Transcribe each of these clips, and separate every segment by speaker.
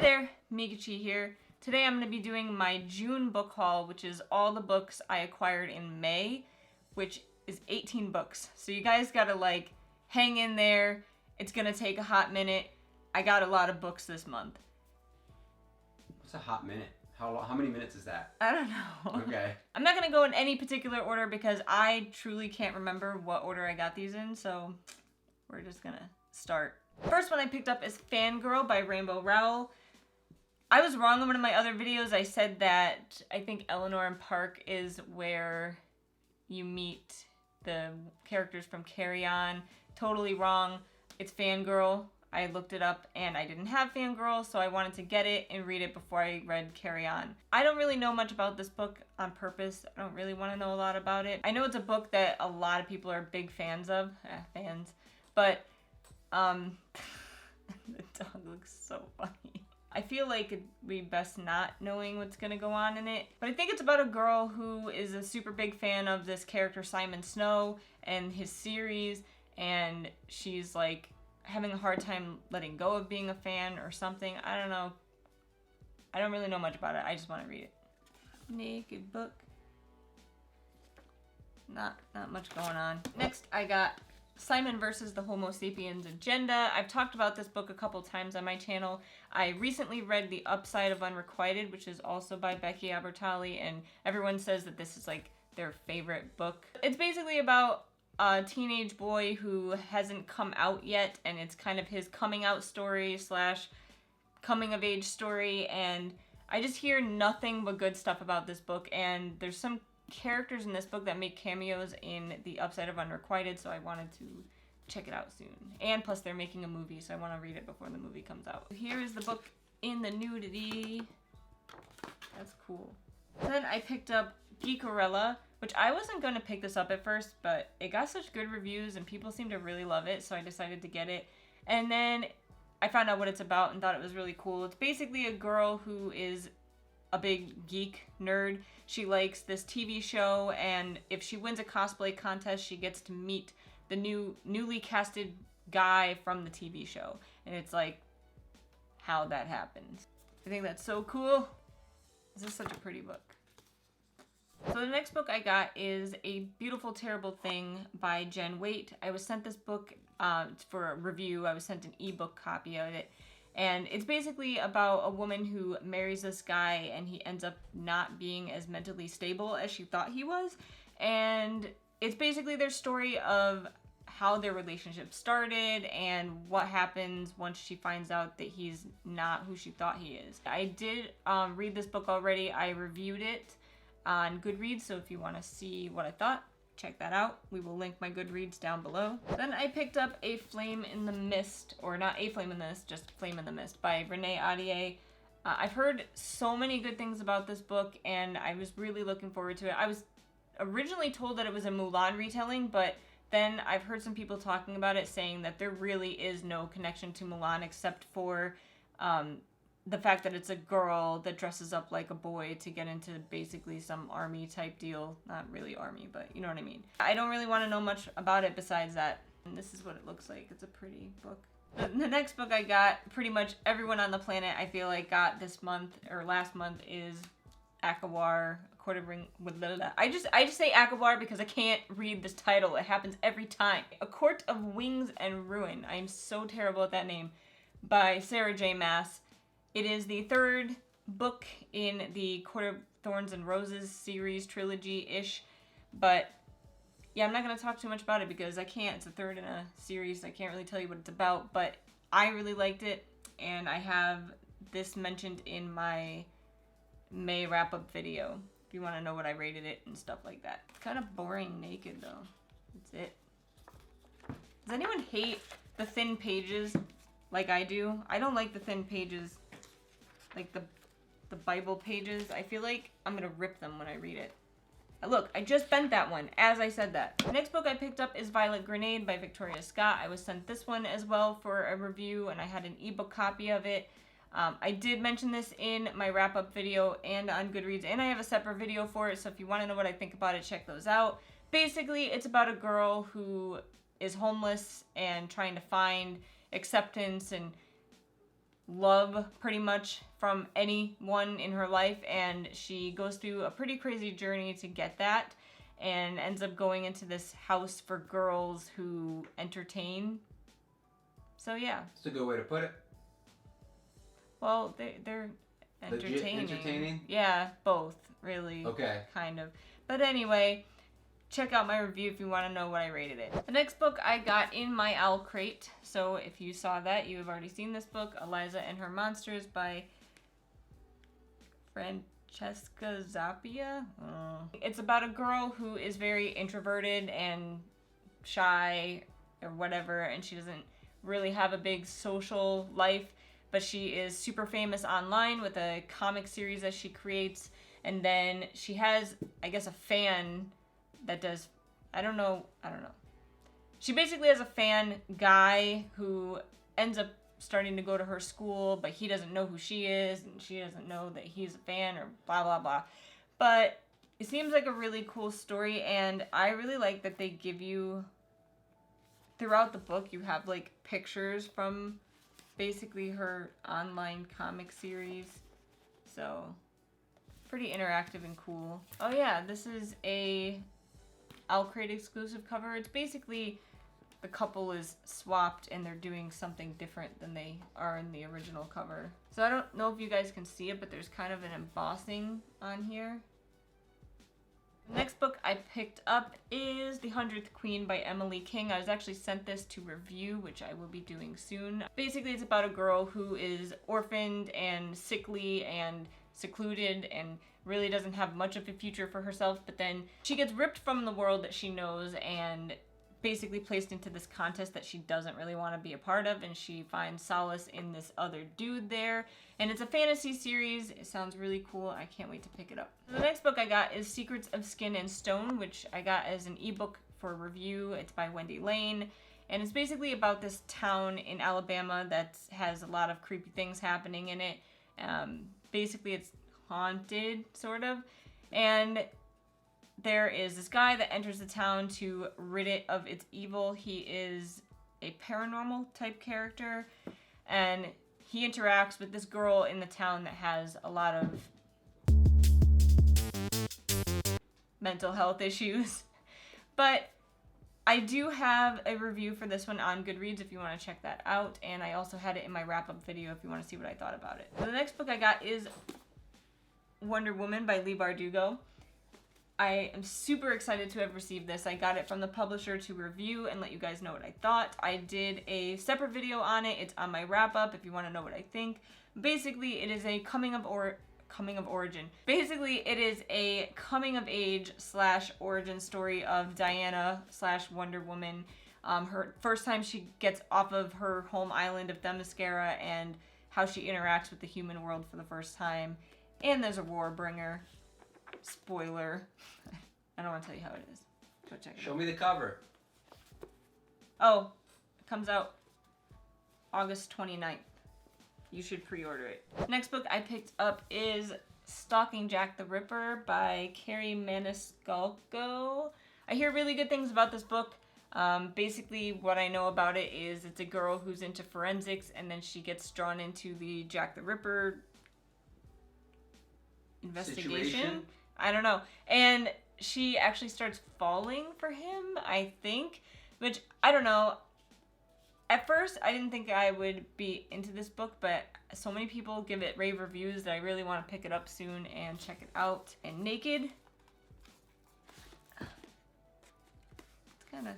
Speaker 1: there, Mikichi here. Today I'm going to be doing my June book haul, which is all the books I acquired in May, which is 18 books. So you guys gotta like hang in there. It's gonna take a hot minute. I got a lot of books this month.
Speaker 2: What's a hot minute? How many minutes is that?
Speaker 1: I don't know.
Speaker 2: Okay.
Speaker 1: I'm not gonna go in any particular order because I truly can't remember what order I got these in, so we're just gonna start. First one I picked up is Fangirl by Rainbow Rowell. I was wrong in one of my other videos. I said that I think Eleanor and Park is where you meet the characters from Carry On. Totally wrong. It's Fangirl. I looked it up and I didn't have Fangirl, so I wanted to get it and read it before I read Carry On. I don't really know much about this book on purpose. I don't really want to know a lot about it. I know it's a book that a lot of people are big fans of. But the dog looks so funny. I feel like it'd be best not knowing what's gonna go on in it. But I think it's about a girl who is a super big fan of this character Simon Snow and his series, and she's like having a hard time letting go of being a fan or something. I don't know. I don't really know much about it. I just want to read it. Naked book. Not much going on. Next I got Simon versus the Homo Sapiens Agenda. I've talked about this book a couple times on my channel. I recently read The Upside of Unrequited, which is also by Becky Albertalli, and everyone says that this is like their favorite book. It's basically about a teenage boy who hasn't come out yet, and it's kind of his coming out story slash coming of age story, and I just hear nothing but good stuff about this book, and there's some characters in this book that make cameos in The Upside of Unrequited, so I wanted to check it out soon. And plus they're making a movie, so I want to read it before the movie comes out. Here is the book in the nudity. That's cool. Then I picked up Geekorella, which I wasn't going to pick this up at first, but it got such good reviews and people seem to really love it, so I decided to get it. And then I found out what it's about and thought it was really cool. It's basically a girl who is a big geek nerd. She likes this TV show, and if she wins a cosplay contest, she gets to meet the newly casted guy from the TV show. And it's like how that happens. I think that's so cool. This is such a pretty book. So the next book I got is A Beautiful Terrible Thing by Jen Waite. I was sent this book for a review. I was sent an ebook copy of it. And it's basically about a woman who marries this guy and he ends up not being as mentally stable as she thought he was. And it's basically their story of how their relationship started and what happens once she finds out that he's not who she thought he is. I did read this book already. I reviewed it on Goodreads, so if you want to see what I thought, check that out. We will link my Goodreads down below. Then I picked up A Flame in the Mist, or not A Flame in the Mist, just Flame in the Mist by Renee Ahdieh. I've heard so many good things about this book, and I was really looking forward to it. I was originally told that it was a Mulan retelling, but then I've heard some people talking about it saying that there really is no connection to Mulan except for the fact that it's a girl that dresses up like a boy to get into basically some army type deal. Not really army, but you know what I mean. I don't really want to know much about it besides that. And this is what it looks like. It's a pretty book. The next book I got, pretty much everyone on the planet I feel like got this month or last month, is Akawar, A Court of Ring. I just say Akawar because I can't read this title. It happens every time. A Court of Wings and Ruin. I am so terrible at that name. By Sarah J. Maas. It is the third book in the Court of Thorns and Roses series, trilogy-ish. But yeah, I'm not going to talk too much about it because I can't. It's a third in a series. I can't really tell you what it's about. But I really liked it. And I have this mentioned in my May wrap-up video. If you want to know what I rated it and stuff like that. It's kind of boring naked though. That's it. Does anyone hate the thin pages like I do? I don't like the thin pages. Like the Bible pages. I feel like I'm gonna rip them when I read it. Look, I just bent that one as I said that. The next book I picked up is Violet Grenade by Victoria Scott. I was sent this one as well for a review, and I had an ebook copy of it. I did mention this in my wrap-up video and on Goodreads, and I have a separate video for it, so if you want to know what I think about it, check those out. Basically, it's about a girl who is homeless and trying to find acceptance and love pretty much from anyone in her life, and she goes through a pretty crazy journey to get that, and ends up going into this house for girls who entertain. So yeah.
Speaker 2: It's a good way to put it.
Speaker 1: Well, they're entertaining.
Speaker 2: Legit entertaining?
Speaker 1: Yeah, both, really.
Speaker 2: Okay.
Speaker 1: Kind of. But anyway, check out my review if you want to know what I rated it. The next book I got in my owl crate. So if you saw that, you have already seen this book, Eliza and Her Monsters by Francesca Zappia. It's about a girl who is very introverted and shy or whatever, and she doesn't really have a big social life, but she is super famous online with a comic series that she creates, and then she has, I guess, a fan that does, I don't know. She basically has a fan guy who ends up starting to go to her school, but he doesn't know who she is, and she doesn't know that he's a fan, or blah, blah, blah. But it seems like a really cool story, and I really like that they give you, throughout the book, you have, like, pictures from basically her online comic series. So, pretty interactive and cool. Oh yeah, this is a Owlcrate exclusive cover. It's basically the couple is swapped and they're doing something different than they are in the original cover. So I don't know if you guys can see it, but there's kind of an embossing on here. The next book I picked up is The 100th Queen by Emily King. I was actually sent this to review, which I will be doing soon. Basically, it's about a girl who is orphaned and sickly and secluded and really doesn't have much of a future for herself, but then she gets ripped from the world that she knows and basically placed into this contest that she doesn't really want to be a part of, and she finds solace in this other dude there. And it's a fantasy series. It sounds really cool. I can't wait to pick it up. The next book I got is Secrets of Skin and Stone, which I got as an ebook for review. It's by Wendy Lane, and it's basically about this town in Alabama that has a lot of creepy things happening in it. Basically, it's haunted, sort of, and there is this guy that enters the town to rid it of its evil. He is a paranormal type character, and he interacts with this girl in the town that has a lot of mental health issues. But I do have a review for this one on Goodreads if you want to check that out, and I also had it in my wrap-up video if you want to see what I thought about it. So the next book I got is Wonder Woman by Leigh Bardugo. I am super excited to have received this. I got it from the publisher to review and let you guys know what I thought. I did a separate video on it. It's on my wrap-up if you want to know what I think. Basically, it is a coming of origin. Basically, it is a coming of age / origin story of Diana / Wonder Woman. Her first time she gets off of her home island of Themyscira and how she interacts with the human world for the first time. And there's a Warbringer. Spoiler. I don't want to tell you how it is. Go check it out.
Speaker 2: Show me the cover.
Speaker 1: Oh, it comes out August 29th. You should pre-order it. Next book I picked up is Stalking Jack the Ripper by Carrie Maniscalco. I hear really good things about this book. Basically, what I know about it is it's a girl who's into forensics, and then she gets drawn into the Jack the Ripper investigation.
Speaker 2: Situation?
Speaker 1: I don't know. And she actually starts falling for him, I think. Which, I don't know. At first, I didn't think I would be into this book, but so many people give it rave reviews that I really want to pick it up soon and check it out. And Naked. It's kind of,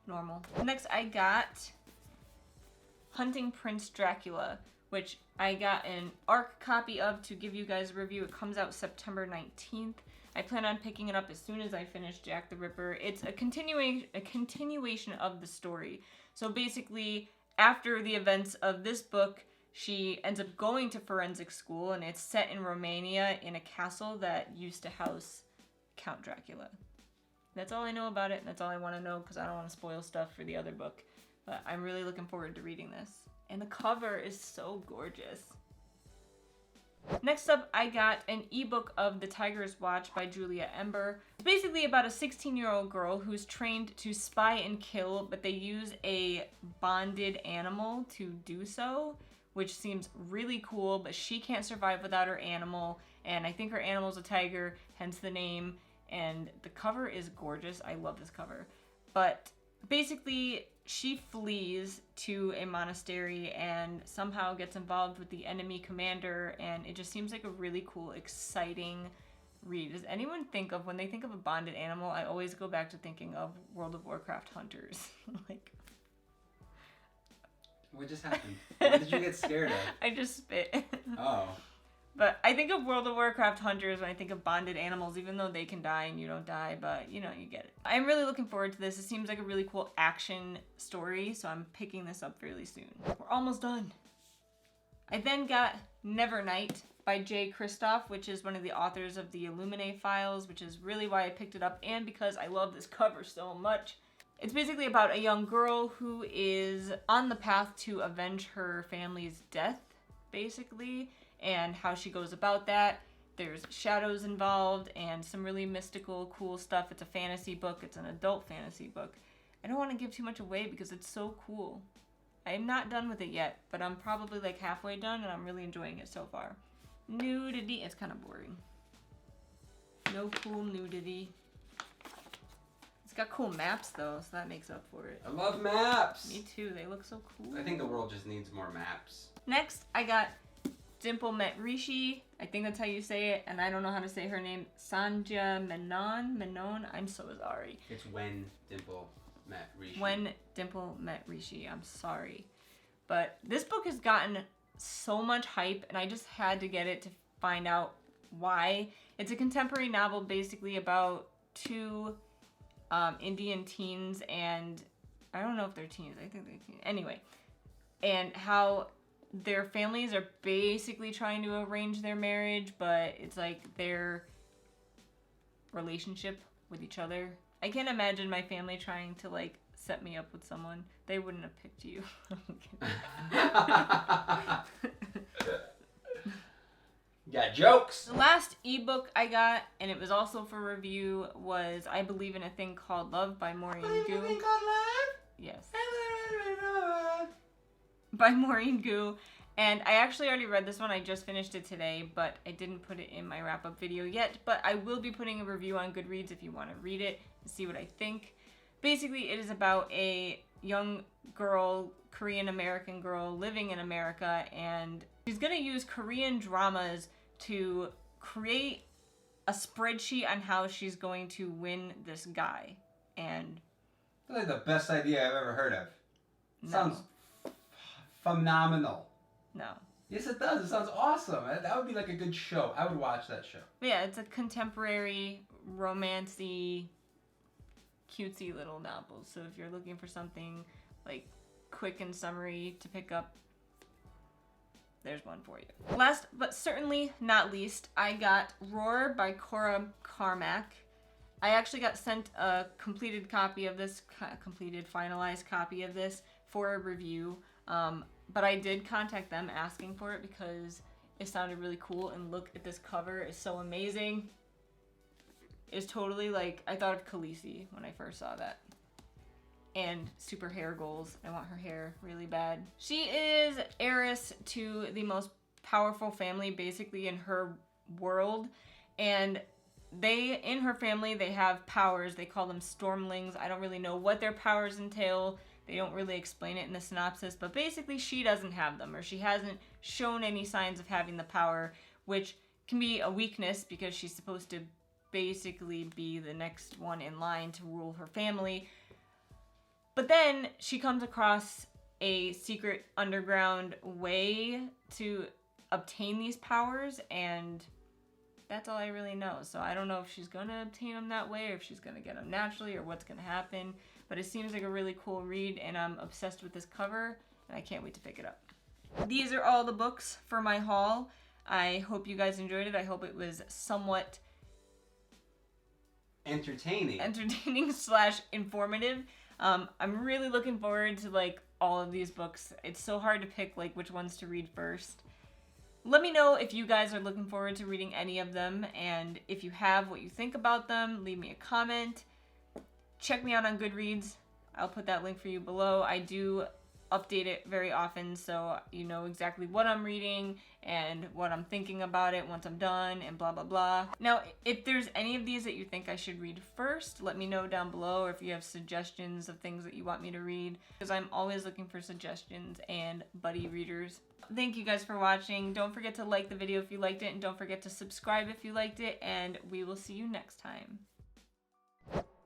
Speaker 1: normal. Next, I got Hunting Prince Dracula, which I got an ARC copy of to give you guys a review. It comes out September 19th. I plan on picking it up as soon as I finish Jack the Ripper. It's a continuation of the story. So basically, after the events of this book, she ends up going to forensic school, and it's set in Romania in a castle that used to house Count Dracula. That's all I know about it, and that's all I want to know because I don't want to spoil stuff for the other book. But I'm really looking forward to reading this. And the cover is so gorgeous. Next up, I got an ebook of The Tiger's Watch by Julia Ember. It's basically about a 16-year-old girl who's trained to spy and kill, but they use a bonded animal to do so, which seems really cool, but she can't survive without her animal, and I think her animal's a tiger, hence the name, and the cover is gorgeous. I love this cover. But basically, she flees to a monastery and somehow gets involved with the enemy commander, and it just seems like a really cool, exciting read. Does anyone think of, when they think of a bonded animal, I always go back to thinking of World of Warcraft hunters. Like,
Speaker 2: what just happened? What did you get scared of?
Speaker 1: I just spit.
Speaker 2: Oh.
Speaker 1: But I think of World of Warcraft hunters when I think of bonded animals, even though they can die and you don't die, but you know, you get it. I'm really looking forward to this. It seems like a really cool action story, so I'm picking this up fairly soon. We're almost done. I then got Nevernight by Jay Kristoff, which is one of the authors of the Illuminae files, which is really why I picked it up, and because I love this cover so much. It's basically about a young girl who is on the path to avenge her family's death, basically, and how she goes about that. There's shadows involved and some really mystical, cool stuff. It's a fantasy book. It's an adult fantasy book. I don't want to give too much away because it's so cool. I'm not done with it yet, but I'm probably like halfway done and I'm really enjoying it so far. Nudity. It's kind of boring. No cool nudity. It's got cool maps though, so that makes up for it.
Speaker 2: I love maps.
Speaker 1: Me too. They look so cool.
Speaker 2: I think the world just needs more maps.
Speaker 1: Next, I got Dimple Met Rishi. I think that's how you say it, and I don't know how to say her name. Sanja Menon. I'm so sorry.
Speaker 2: It's When Dimple Met Rishi.
Speaker 1: When Dimple Met Rishi. I'm sorry. But this book has gotten so much hype, and I just had to get it to find out why. It's a contemporary novel basically about two Indian teens, and I don't know if they're teens. I think they're teens. Anyway, and how their families are basically trying to arrange their marriage, but it's like their relationship with each other. I can't imagine my family trying to like set me up with someone. They wouldn't have picked you.
Speaker 2: Got jokes.
Speaker 1: The last ebook I got, and it was also for review, was I Believe in a Thing Called Love by Maureen Gu. Yes. By Maureen Gu. And I actually already read this one. I just finished it today, but I didn't put it in my wrap-up video yet. But I will be putting a review on Goodreads if you want to read it and see what I think. Basically, it is about a young girl, Korean-American girl, living in America, and she's going to use Korean dramas to create a spreadsheet on how she's going to win this guy. And
Speaker 2: That's like the best idea I've ever heard of.
Speaker 1: no.
Speaker 2: Sounds phenomenal.
Speaker 1: No.
Speaker 2: Yes, it does. It sounds awesome. That would be like a good show. I would watch that show.
Speaker 1: But yeah, it's a contemporary, romancy, cutesy little novel. So if you're looking for something like quick and summary to pick up, there's one for you. Last but certainly not least, I got Roar by Cora Carmack. I actually got sent a completed copy of this, finalized copy of this for a review. But I did contact them asking for it because it sounded really cool, and look at this cover, it's so amazing. It's totally like, I thought of Khaleesi when I first saw that. And super hair goals. I want her hair really bad. She is heiress to the most powerful family basically in her world, and in her family, they have powers. They call them stormlings. I don't really know what their powers entail. They don't really explain it in the synopsis, but basically she doesn't have them, or she hasn't shown any signs of having the power, which can be a weakness because she's supposed to basically be the next one in line to rule her family. But then she comes across a secret underground way to obtain these powers, and that's all I really know. So I don't know if she's going to obtain them that way, or if she's going to get them naturally, or what's going to happen. But it seems like a really cool read, and I'm obsessed with this cover, and I can't wait to pick it up. These are all the books for my haul. I hope you guys enjoyed it. I hope it was somewhat
Speaker 2: entertaining
Speaker 1: / informative. I'm really looking forward to like all of these books. It's so hard to pick like which ones to read first. Let me know if you guys are looking forward to reading any of them, and if you have, what you think about them. Leave me a comment. Check me out on Goodreads. I'll put that link for you below. I do update it very often, so you know exactly what I'm reading and what I'm thinking about it once I'm done, and blah blah blah. Now, if there's any of these that you think I should read first, let me know down below, or if you have suggestions of things that you want me to read, because I'm always looking for suggestions and buddy readers. Thank you guys for watching. Don't forget to like the video if you liked it, and don't forget to subscribe if you liked it, and we will see you next time.